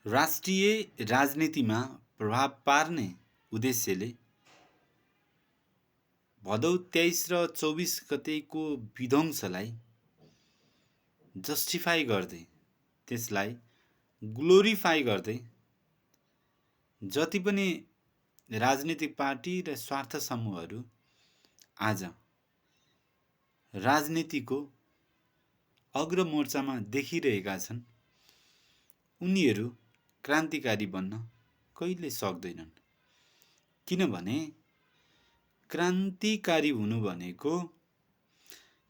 राष्ट्रिय राजनीतिमा प्रभाव पार्ने उद्देश्यले भदौ 23 र 24 गतेको विध्वंसलाई जस्टिफाई गर्दै, त्यसलाई ग्लोरिफाई गर्दै जति पनि राजनीतिक पार्टी र स्वार्थ समूहहरू आज राजनीतिको अग्रमोर्चामा देखिरहेका छन्, उनीहरू क्रान्तिकारी बन्न कहिले सक्दैनन्। किनभने क्रान्तिकारी हुनु भनेको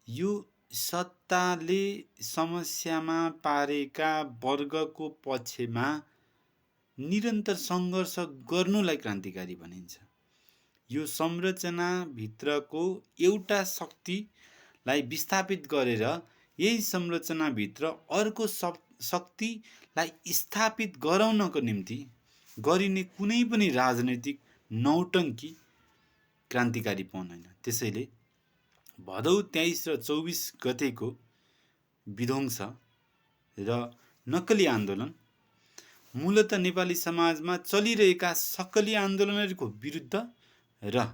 यो सत्ताले समस्यामा पारेका वर्गको पक्षमा निरन्तर सङ्घर्ष गर्नुलाई क्रान्तिकारी भनिन्छ। यो संरचनाभित्रको एउटा शक्तिलाई विस्थापित गरेर यही संरचनाभित्र अर्को शक्तिलाई स्थापित गराउनको निम्ति गरिने कुनै पनि राजनैतिक नौटङ्की क्रान्तिकारीपन होइन। त्यसैले भदौ 23 र 24 गतेको विध्वंस र नक्कली आन्दोलन मूलत नेपाली समाजमा चलिरहेका सक्कली आन्दोलनहरूको विरुद्ध र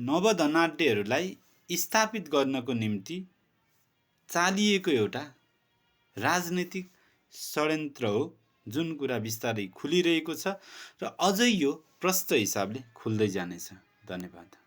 नवधनाढ्यहरूलाई स्थापित गर्नको निम्ति चालिएको एउटा राजनीतिक षड्यन्त्र हो, जुन कुरा बिस्तारै खुलिरहेको छ र अझै यो प्रष्ट हिसाबले खुल्दै जानेछ। धन्यवाद।